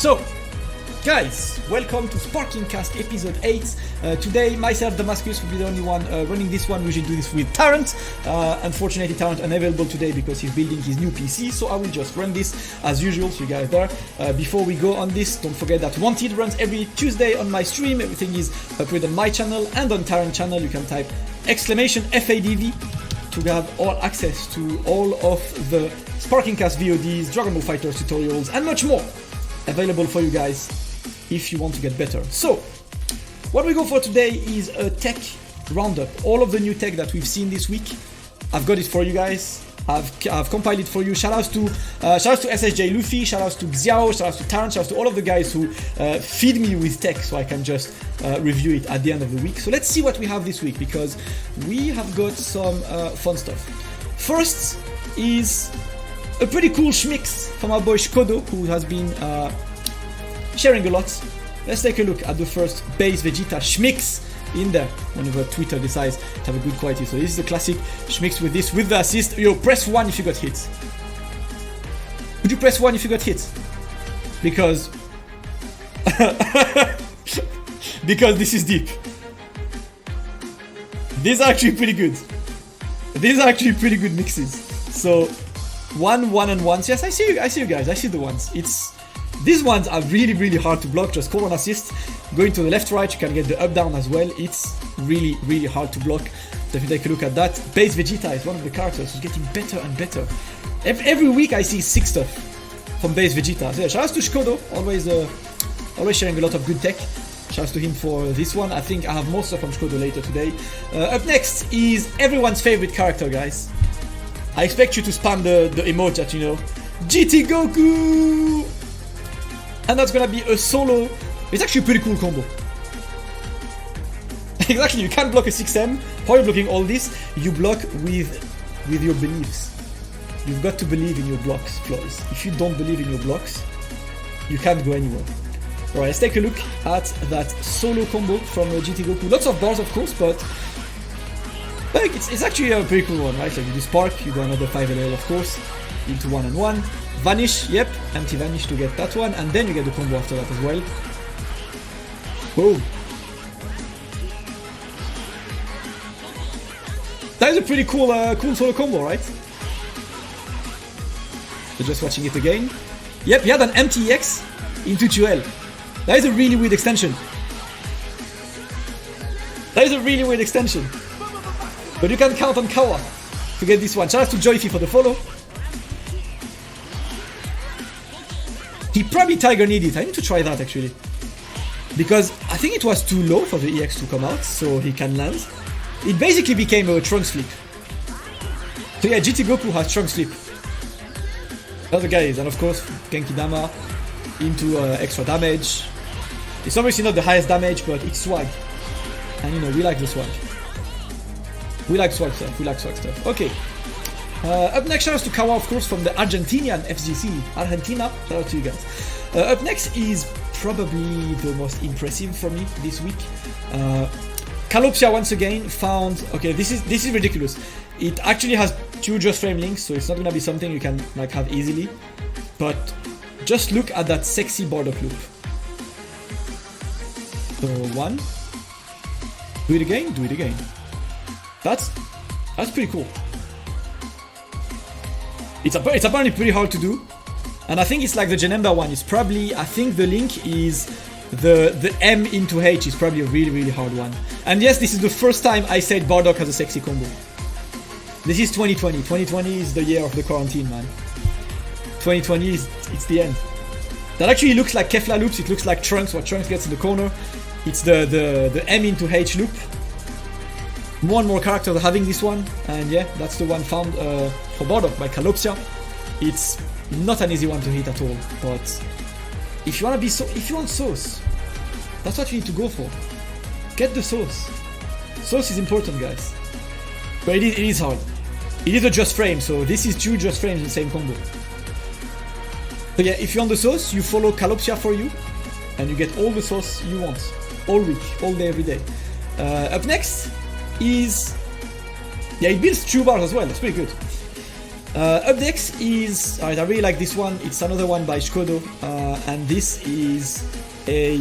So, guys, welcome to Sparkingcast episode 8. Today, myself, Damascus, will be the only one running this one. We usually do this with Tyrant. Unfortunately, Tyrant unavailable today because he's building his new PC, so I will just run this as usual, so you guys there. Before we go on this, don't forget that Wanted runs every Tuesday on my stream. Everything is uploaded on my channel and on Tyrant channel. You can type !FADV to have all access to all of the Sparkingcast VODs, Dragon Ball FighterZ tutorials, and much more available for you guys if you want to get better. So, what we go for today is a tech roundup. All of the new tech that we've seen this week, I've got it for you guys. I've compiled it for you. Shoutouts to SSJ Luffy, shoutouts to Xiao, shoutouts to Tyrant, shoutouts to all of the guys who feed me with tech so I can just review it at the end of the week. So let's see what we have this week, because we have got some fun stuff. First is a pretty cool schmix from our boy Shkodo, who has been sharing a lot. Let's take a look at the first base Vegeta schmix in there whenever Twitter decides to have a good quality. So this is the classic schmix with this, with the assist. Yo, press 1 if you got hit. Would you press 1 if you got hit? Because because this is deep. These are actually pretty good. These are actually pretty good mixes. So 1 and 1s. Yes, I see you guys. I see the ones. These ones are really hard to block. Just call on assist, going to the left right, you can get the up down as well. It's really hard to block. Definitely take a look at that. Base Vegeta is one of the characters who's getting better and better. Every week I see sick stuff from base Vegeta. So yeah, shout out to Shkodo, always sharing a lot of good tech. Shout out to him for this one. I think I have more stuff from Shkodo later today. Up next is everyone's favorite character, guys. I expect you to spam the emote that you know. GT Goku! And that's gonna be a solo. It's actually a pretty cool combo. Exactly, you can't block a 6M. How are you blocking all this? You block with your beliefs. You've got to believe in your blocks, Floys. If you don't believe in your blocks, you can't go anywhere. Alright, let's take a look at that solo combo from GT Goku. Lots of bars, of course, but like, it's actually a pretty cool one, right? Like you do Spark, you go another 5 LL, of course, into 1 and 1. Vanish, yep, anti-vanish to get that one, and then you get the combo after that as well. Boom. That is a pretty cool solo combo, right? So just watching it again. Yep, he had an empty EX into 2L. That is a really weird extension. But you can count on Kawa to get this one. Shout out to Joyfy for the follow. He probably Tiger needed it. I need to try that actually. Because I think it was too low for the EX to come out, so he can land. It basically became a trunk sleep. So yeah, GT Goku has trunk sleep. Other guys, and of course, Genki Dama into extra damage. It's obviously not the highest damage, but it's swag. And you know, we like the swag. We like swag stuff. Okay. Up next, shout out to Kawa, of course, from the Argentinian FGC. Argentina, shout out to you guys. Up next is probably the most impressive for me this week. Calopsia once again found. Okay, this is ridiculous. It actually has 2 just frame links, so it's not gonna be something you can like have easily. But just look at that sexy BARDOCK loop. So 1. Do it again. That's pretty cool. It's apparently pretty hard to do, and I think it's like the Janemba one. It's probably, I think the link is the M into H is probably a really hard one. And yes, this is the first time I said BARDOCK has a sexy combo. This is 2020. 2020 is the year of the quarantine, man. 2020 it's the end. That actually looks like Kefla loops. It looks like Trunks. What Trunks gets in the corner. It's the M into H loop. More and more characters are having this one, and yeah, that's the one found for BARDOCK by Calopsia. It's not an easy one to hit at all, but if you want sauce, that's what you need to go for. Get the sauce. Sauce is important, guys. But it is hard. It is a just frame, so this is 2 just frames in the same combo. So yeah, if you want the sauce, you follow Calopsia for you, and you get all the sauce you want, all week, all day, every day. Up next is, yeah, it builds 2 bars as well. That's pretty good. Up next is, I really like this one. It's another one by Shkodo, and this is a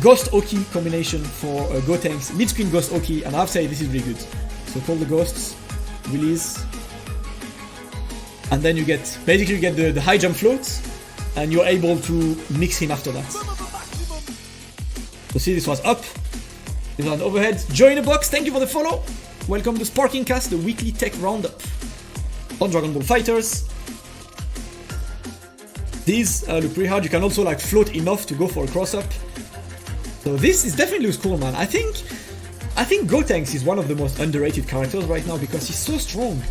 Ghost Oki combination for Gotenks, mid-screen Ghost Oki, and I have to say this is really good. So call the ghosts, release, and then you get, basically you get the high jump floats, and you're able to mix him after that. So see, this was up, this was overhead. Join the box, thank you for the follow. Welcome to Sparking Cast, the weekly tech roundup on Dragon Ball FighterZ. These look pretty hard. You can also like float enough to go for a cross up. So this is definitely looks cool, man. I think Gotenks is one of the most underrated characters right now because he's so strong.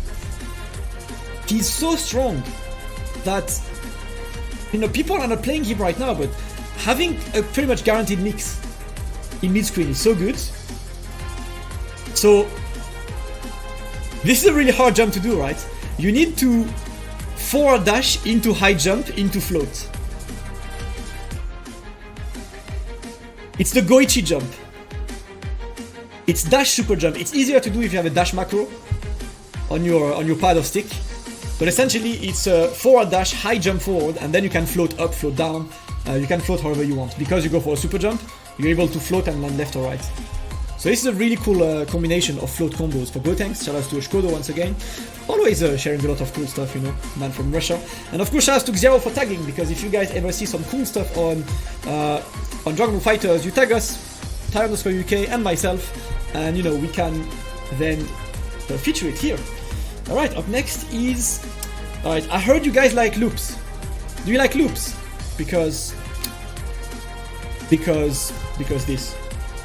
He's so strong that, you know, people are not playing him right now, but having a pretty much guaranteed mix in mid-screen is so good. So this is a really hard jump to do, right? You need to forward dash into high jump into float. It's the Goichi jump. It's dash super jump. It's easier to do if you have a dash macro on your pad of stick. But essentially it's a forward dash, high jump forward, and then you can float up, float down. You can float however you want. Because you go for a super jump, you're able to float and land left or right. So this is a really cool combination of float combos for Gotenks. Shout out to Shkodo once again. Always sharing a lot of cool stuff, you know, man from Russia. And of course shout out to Xero for tagging, because if you guys ever see some cool stuff on Dragon Ball FighterZ, you tag us, Tyrant_UK and myself, and you know, we can then feature it here. Alright, up next is... Alright, I heard you guys like loops. Do you like loops? Because this.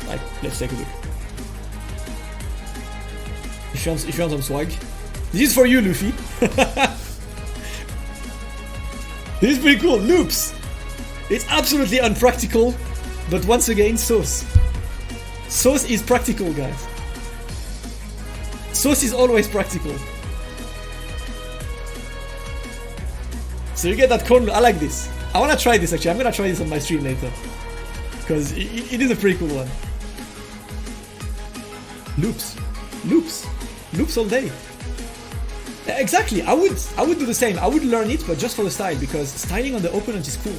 Like, let's take a look. If you want some swag. This is for you, Luffy. This is pretty cool. Loops! It's absolutely unpractical, but once again, sauce. Sauce is practical, guys. Sauce is always practical. So you get that corner. I like this. I wanna try this actually. I'm gonna try this on my stream later. Because it is a pretty cool one. Loops. Loops. Loops all day. Exactly. I would do the same. I would learn it, but just for the style, because styling on the opponent is cool.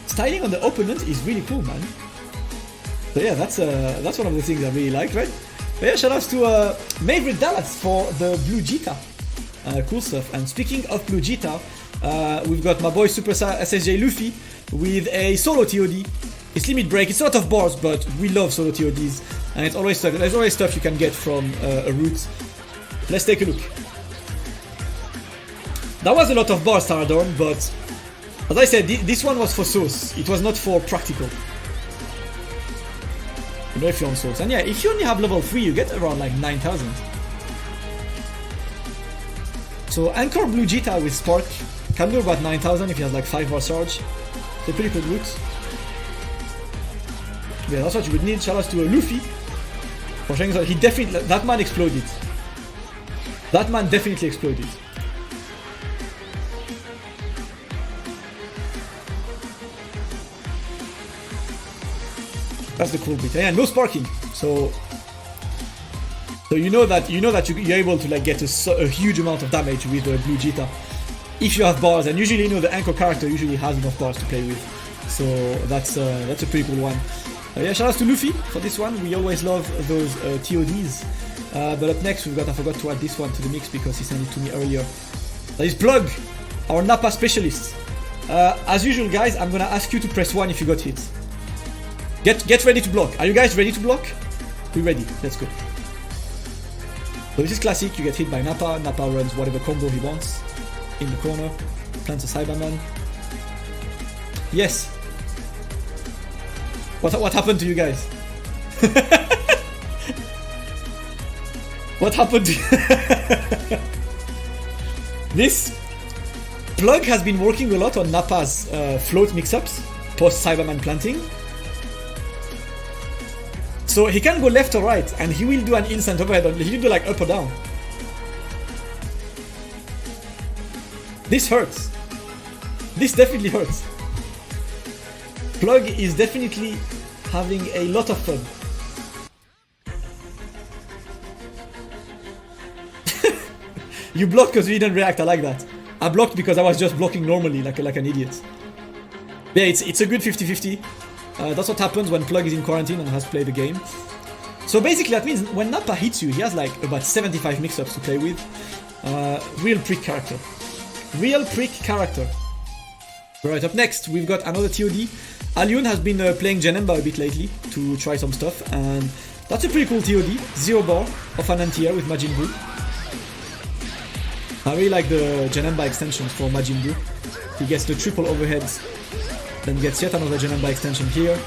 Styling on the opponent is really cool, man. So yeah, that's one of the things I really like, right? But yeah, shout outs to Maverick Dallas for the Blue Jita. Cool stuff. And speaking of Blue Jita, we've got my boy Super SSJ Luffy with a solo TOD. It's limit break. It's a lot of bars, but we love solo TODs, and it's always stuff. There's always stuff you can get from a route. Let's take a look. That was a lot of bars, Taradorn, but as I said, this one was for sauce. It was not for practical. You know, if you're on sauce. And yeah, if you only have level 3, you get around like 9,000. So Anchor Blue Jita with Spark can do about 9,000 if he has like 5 bar charge. It's a pretty good route. Yeah, that's what you would need. Shout out to Luffy for showing that he definitely, that man exploded. That man definitely exploded. That's the cool bit. Yeah, no sparking. So you know that you're able to like get a huge amount of damage with the Blue Jita if you have bars, and usually, you know, the anchor character usually has enough bars to play with. So that's a pretty cool one. Yeah, shout out to Luffy for this one. We always love those TODs. But up next we've got, I forgot to add this one to the mix because he sent it to me earlier. That is Plug, our Nappa specialist. As usual, guys, I'm gonna ask you to press 1 if you got hit. Get ready to block. Are you guys ready to block? We're ready. Let's go. So this is classic. You get hit by Nappa. Nappa runs whatever combo he wants in the corner. Plants a Cyberman. Yes. What happened to you guys? What happened to you? This Plug has been working a lot on Nappa's float mix-ups post Cyberman planting. So he can go left or right, and he will do an instant overhead. He will do like up or down. This hurts. This definitely hurts. Plug is definitely having a lot of fun. You blocked because you didn't react. I like that. I blocked because I was just blocking normally, like an idiot. Yeah, it's a good 50-50. That's what happens when Plug is in quarantine and has played the game. So basically that means when Nappa hits you, he has like about 75 mix-ups to play with. Real prick character. Real prick character. Right, up next we've got another TOD. Alyun has been playing Janemba a bit lately to try some stuff, and that's a pretty cool TOD. 0 bar of an anti-air with Majin Buu. I really like the Janemba extensions for Majin Buu. He gets the triple overheads, then gets yet another Janemba extension here.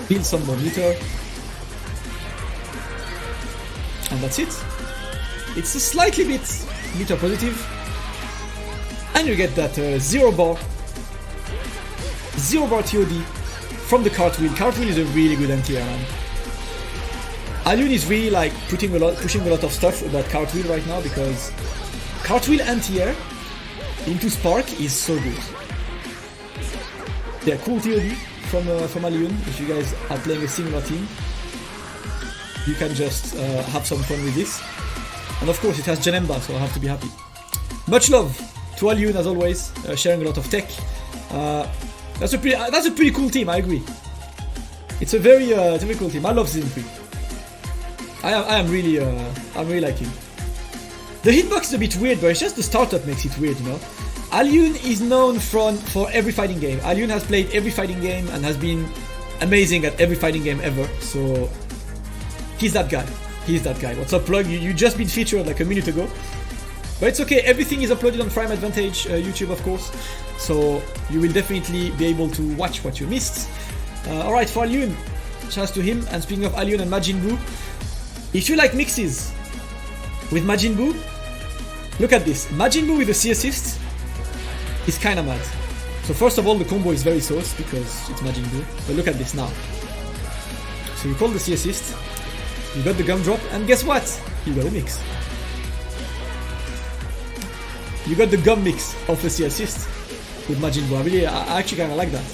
Build some more meter. And that's it. It's a slightly bit meter positive. And you get that 0 bar TOD from the cartwheel. Cartwheel is a really good anti-air, man. Alyun is really like pushing a lot of stuff about cartwheel right now, because cartwheel anti-air into Spark is so good. Yeah, cool TOD from Alyun. If you guys are playing a similar team, you can just have some fun with this. And of course it has Janemba, so I have to be happy. Much love to Alyun as always, sharing a lot of tech. That's a pretty cool team, I agree. It's a very cool team. I love Season 3. I'm really liking. The hitbox is a bit weird, but it's just the startup makes it weird, you know. Alyun is known for every fighting game. Alyun has played every fighting game and has been amazing at every fighting game ever. So he's that guy. What's up, Plug? You just been featured like a minute ago. But it's okay, everything is uploaded on Prime Advantage YouTube, of course. So you will definitely be able to watch what you missed. Alright, for Alyun, shouts to him. And speaking of Alyun and Majin Buu, if you like mixes with Majin Buu, look at this. Majin Buu with a C assist is kinda mad. So first of all, the combo is very sauce because it's Majin Buu. But look at this now. So you call the C assist, you got the gumdrop, and guess what? You got a mix. You got the gum mix of the C assist with Majin Buu. I actually kinda like that.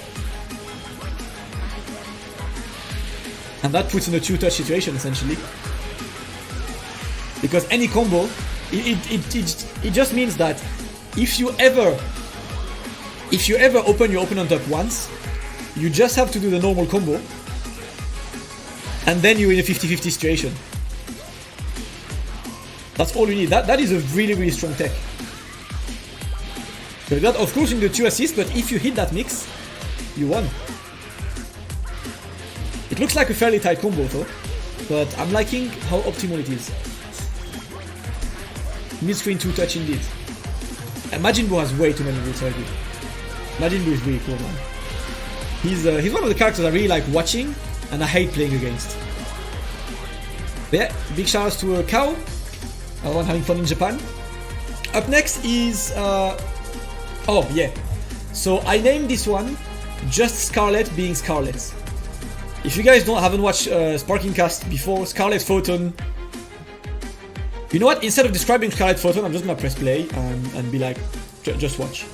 And that puts in a 2-touch situation essentially. Because any combo, it just means that if you ever open your opponent up once, you just have to do the normal combo, and then you're in a 50-50 situation. That's all you need. That is a really strong tech. So that of course in the 2 assists, but if you hit that mix, you won. It looks like a fairly tight combo though, but I'm liking how optimal it is. Mid-screen 2-touch indeed. And Majin Buu has way too many moves, I agree. Majin Buu is really cool, man. He's one of the characters I really like watching, and I hate playing against. But yeah, big shout outs to Kao, everyone having fun in Japan. Up next is oh yeah. So I named this one just Scarlet being Scarlet. If you guys haven't watched Sparking Cast before, Scarlet Photon. You know what? Instead of describing Scarlet Photon, I'm just gonna press play and be like, just watch.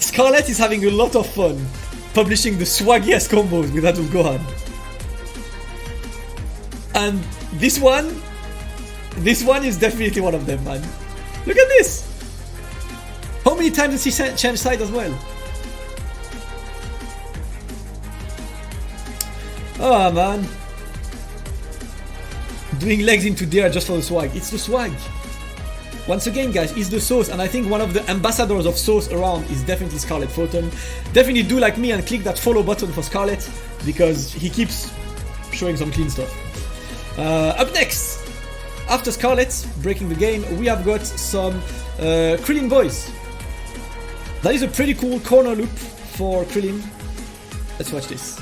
Scarlet is having a lot of fun publishing the swaggiest combos with Adult Gohan. And this one is definitely one of them, man. Look at this! How many times does he change side as well? Oh man. Doing legs into there just for the swag. It's the swag. Once again, guys, it's the sauce, and I think one of the ambassadors of sauce around is definitely Scarlet Photon. Definitely do like me and click that follow button for Scarlet, because he keeps showing some clean stuff. Up next, after Scarlet breaking the game, we have got some Krillin boys. That is a pretty cool corner loop for Krillin. Let's watch this.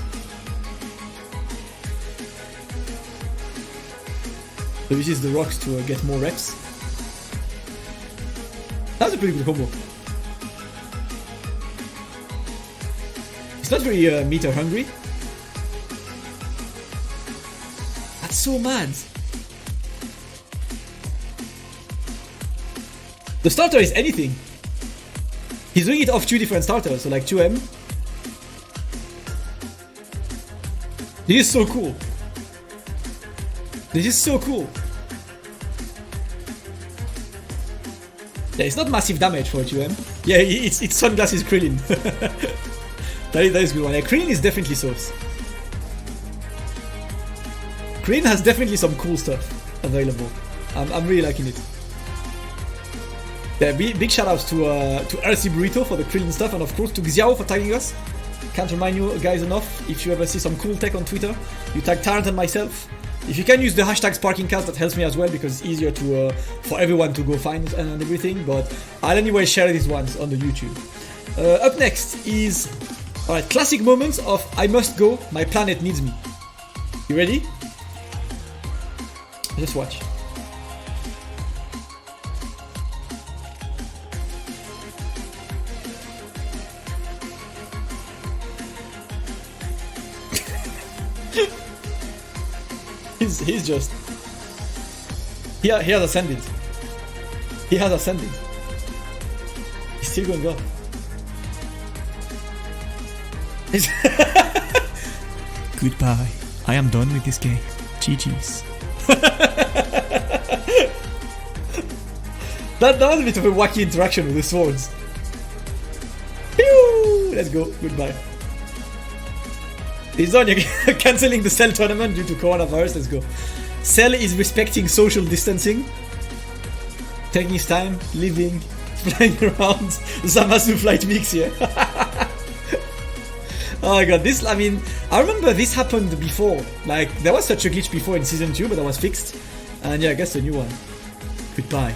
So this is the rocks to get more reps. That's a pretty good combo. It's not very meter hungry. That's so mad. The starter is anything. He's doing it off 2 different starters, so like 2M. This is so cool. This is so cool. Yeah, it's not massive damage for a 2M. Yeah, it's Sunglasses Krillin. that is a good one. Yeah, Krillin is definitely sauce. Krillin has definitely some cool stuff available. I'm really liking it. Yeah, big shoutouts to RC Burrito for the Krillin stuff, and of course to Xiao for tagging us. Can't remind you guys enough, if you ever see some cool tech on Twitter, you tag Tyrant and myself. If you can use the hashtag SparkingCast, that helps me as well, because it's easier to for everyone to go find and everything, but I'll anyway share these ones on the YouTube. Up next is classic moments of I must go, my planet needs me. You ready? Just watch. He's just... He has ascended. He has ascended. He's still going up. Goodbye. I am done with this game. GG's. that was a bit of a wacky interaction with the swords. Pew! Let's go. Goodbye. He's done. You're cancelling the Cell tournament due to coronavirus. Let's go. Cell is respecting social distancing, taking his time, living, flying around. Zamasu flight mix here. Oh my god, this, I mean, I remember this happened before. Like, there was such a glitch before in season 2, but that was fixed. And yeah, I guess the new one. Goodbye.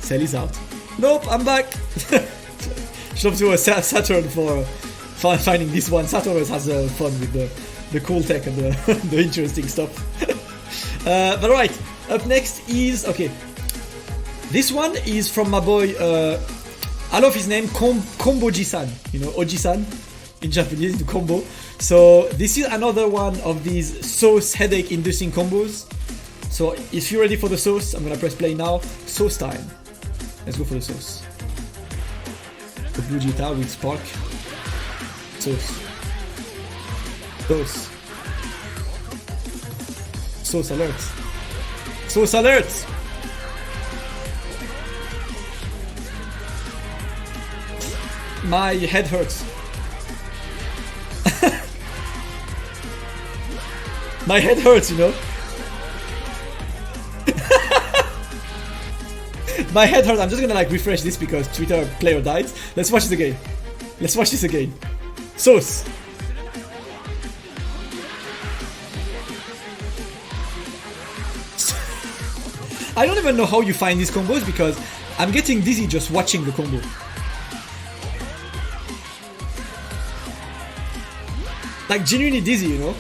Cell is out. Nope, I'm back. Shout out to Saturn for finding this one. Saturn always has fun with the cool tech and the interesting stuff. But right, up next is, okay, this one is from my boy, I love his name, Komboji-san, you know, Oji-san in Japanese, the combo. So this is another one of these sauce headache inducing combos. So if you're ready for the sauce, I'm gonna press play now. Sauce time. Let's go for the sauce. The blue guitar with spark. Sauce. Sauce. Sauce alert. Sauce alert! My head hurts. My head hurts, you know? My head hurts. I'm just gonna like refresh this because Twitter player died. Let's watch this again. Let's watch this again. Sauce. I don't even know how you find these combos because I'm getting dizzy just watching the combo. Like genuinely dizzy, you know?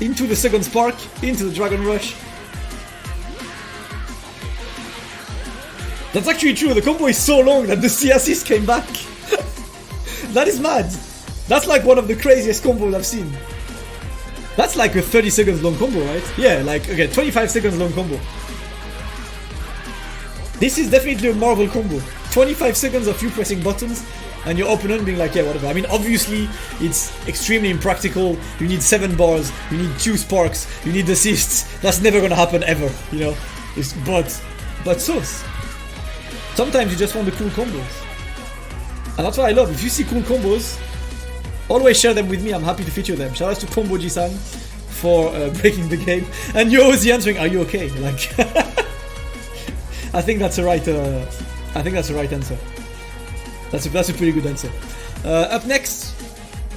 Into the second spark, into the Dragon Rush. That's actually true, the combo is so long that the C assist came back. That is mad. That's like one of the craziest combos I've seen. That's like a 30 seconds long combo, right? Yeah, like, okay, 25 seconds long combo. This is definitely a Marvel combo. 25 seconds of you pressing buttons and your opponent being like, yeah, whatever. I mean, obviously, it's extremely impractical. You need 7 bars, you need 2 sparks, you need assists. That's never gonna happen ever, you know? But sauce. Sometimes you just want the cool combos. And that's what I love. If you see cool combos, always share them with me. I'm happy to feature them. Shout out to Komboji-san for breaking the game. And you're always answering, are you okay? Like, I think that's the right. I think that's the right answer. That's a pretty good answer. Up next,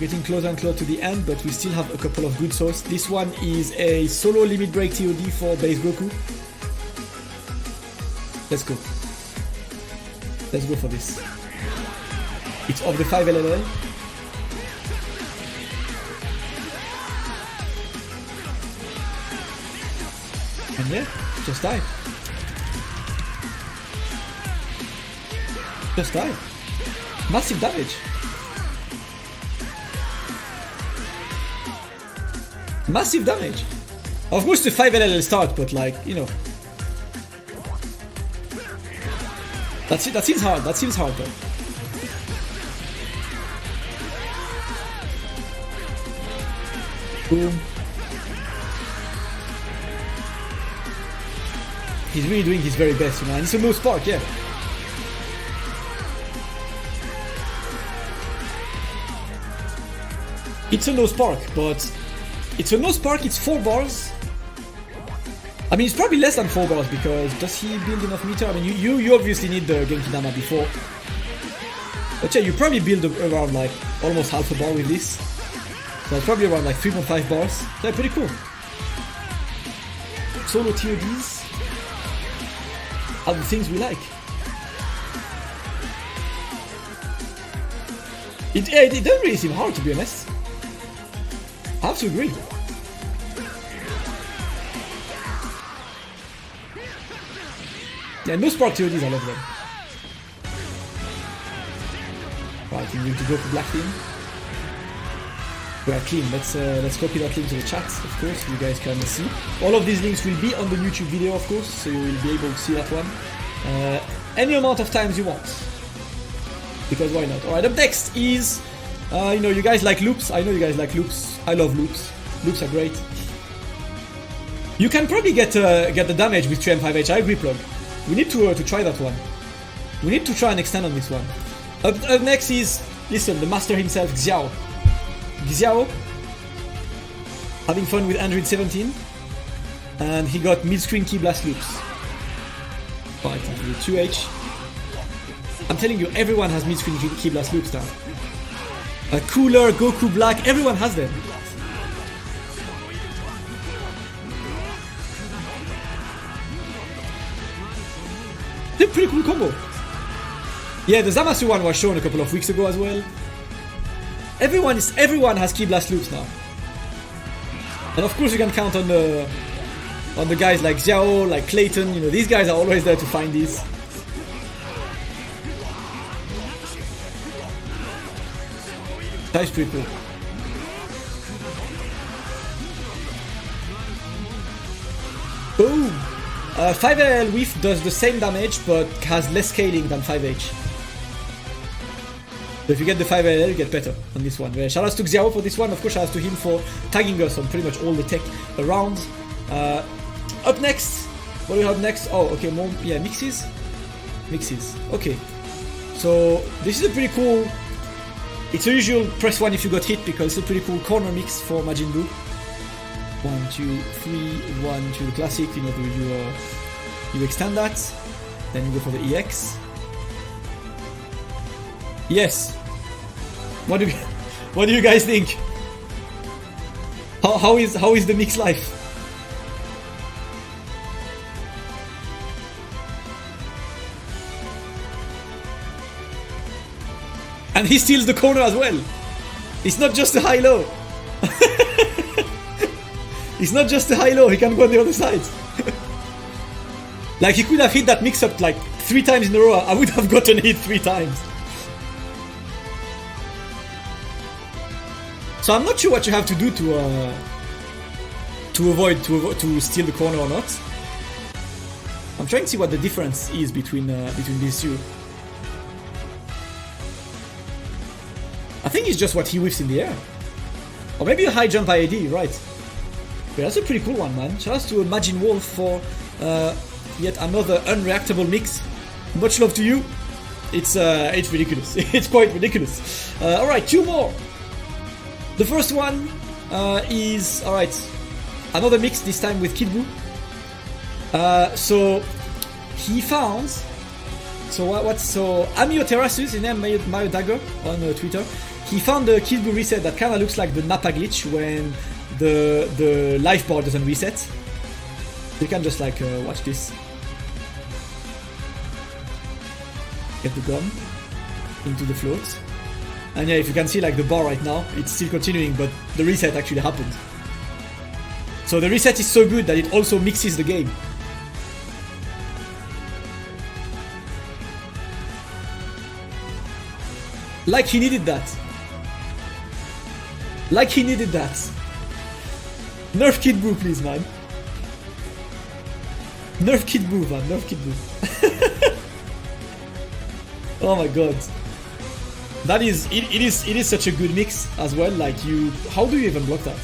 getting closer and closer to the end, but we still have a couple of good sauce. This one is a solo limit break TOD for base Goku. Let's go. Let's go for this. It's of the 5 LLL. And yeah, just die. Just die. Massive damage. Massive damage. Of course the 5 LL start, but like, you know. That seems hard, that seems hard though. Boom. He's really doing his very best, you know, and it's a no spark, yeah. It's a no spark, but it's a no spark, it's 4 bars. I mean, it's probably less than 4 bars because does he build enough meter? I mean, you obviously need the Genki Dama before. But yeah, you probably build around like almost half a bar with this. So it's probably around like 3.5 bars. They're pretty cool. Solo TODs are the things we like. It doesn't really seem hard, to be honest. I have to agree. Yeah, no spark TODs, I love them. Right, we need to go for black team. We are clean. Let's copy that link to the chat, of course, you guys can see. All of these links will be on the YouTube video, of course, so you will be able to see that one. Any amount of times you want. Because why not? Alright, up next is, you know, you guys like loops. I know you guys like loops. I love loops. Loops are great. You can probably get the damage with 3M5H. I agree, Plug. We need to try that one. We need to try and extend on this one. Up next is, listen, the master himself, Xiao. Xiao, having fun with Android 17, and he got mid-screen key blast loops. Right, into the 2H. I'm telling you, everyone has mid-screen key blast loops now. Cooler, Goku Black, everyone has them. They're a pretty cool combo. Yeah, the Zamasu one was shown a couple of weeks ago as well. Everyone has key blast loops now. And of course you can count on the guys like Xiao, like Clayton, you know, these guys are always there to find these. That's pretty cool. Boom! 5L Whiff does the same damage but has less scaling than 5H. So if you get the 5LL, you get better on this one. Shout outs to Xiao for this one. Of course, shout outs to him for tagging us on pretty much all the tech around. Up next, what do we have next? Oh, okay, more, yeah, mixes. Mixes, okay. So this is a pretty cool, it's a usual press 1 if you got hit because it's a pretty cool corner mix for Majin Buu. 1, 2, 3, 1, 2, the classic, you know, you extend that, then you go for the EX. Yes. What do you guys think? How is the mix life? And he steals the corner as well. It's not just a high-low. It's not just a high-low, he can go on the other side. Like he could have hit that mix-up like 3 times in a row. I would have gotten hit 3 times. So I'm not sure what you have to do to steal the corner or not. I'm trying to see what the difference is between these two. I think it's just what he whiffs in the air. Or maybe a high jump IAD, right. But that's a pretty cool one, man. Shout out to Majin Wolf for yet another unreactable mix. Much love to you. It's ridiculous. It's quite ridiculous. Alright, 2 more. The first one is, alright, another mix, this time with Kid Buu. So he found, so Amio Terrasus, his name Mayo Dagger on Twitter. He found the Kid Buu reset that kind of looks like the Nappa glitch when the life bar doesn't reset. You can just like watch this. Get the gun into the float. And yeah, if you can see like the bar right now, it's still continuing, but the reset actually happened. So the reset is so good that it also mixes the game. Like he needed that. Like he needed that. Nerf Kid Boo, please, man. Nerf Kid Boo, man. Nerf Kid Boo. Oh my god. That is, it is such a good mix as well. Like how do you even block that?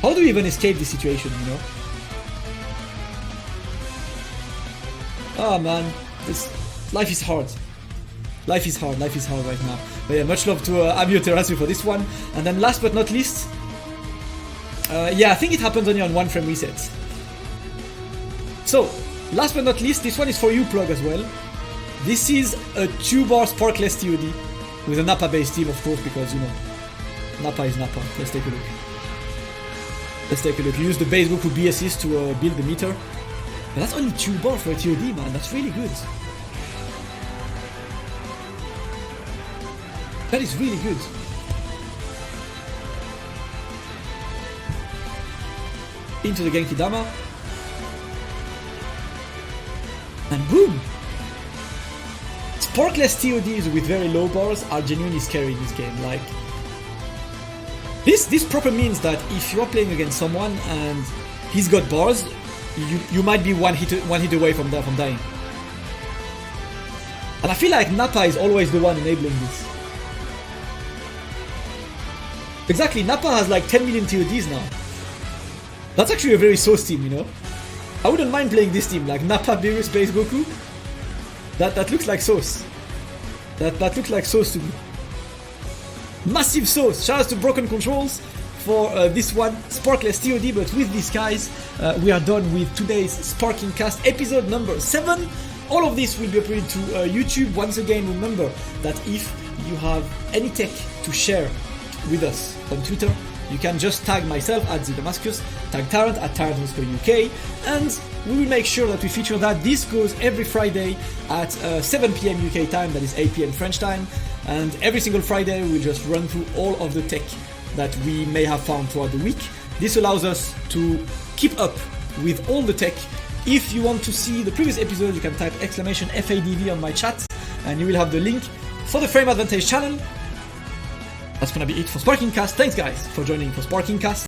How do you even escape this situation, you know? Oh man, life is hard. Life is hard right now. But yeah, much love to Abioterasu for this one. And then last but not least, yeah, I think it happens only on 1 frame reset. So, last but not least, this one is for you, Plug, as well. This is a 2-bar sparkless TOD with a Nappa based team, of course, because, you know, Nappa is Nappa. Let's take a look. Let's take a look. You use the base Goku B assist to build the meter. But that's only 2 bar for a TOD, man. That's really good. That is really good. Into the Genki Dama. And boom! Sparkless TODs with very low bars are genuinely scary in this game. Like, this proper means that if you're playing against someone and he's got bars, you might be one hit away from dying. And I feel like Nappa is always the one enabling this. Exactly, Nappa has like 10 million TODs now. That's actually a very sauce team, you know? I wouldn't mind playing this team, like Nappa, Beerus, Base Goku. That looks like sauce. That looks like sauce to me. Massive sauce! Shout out to Broken Controls for this one, Sparkless TOD, but with these guys, we are done with today's Sparking Cast episode number 7. All of this will be uploaded to YouTube. Once again, remember that if you have any tech to share with us on Twitter, you can just tag myself at Damascus, tag Tyrant at Tyrant_UK, and we will make sure that we feature that. This goes every Friday at 7 PM UK time, that is 8 PM French time, and every single Friday we'll just run through all of the tech that we may have found throughout the week. This allows us to keep up with all the tech. If you want to see the previous episode, you can type !FADV on my chat, and you will have the link for the Frame Advantage channel. That's gonna be it for Sparking Cast. Thanks guys for joining for Sparking Cast.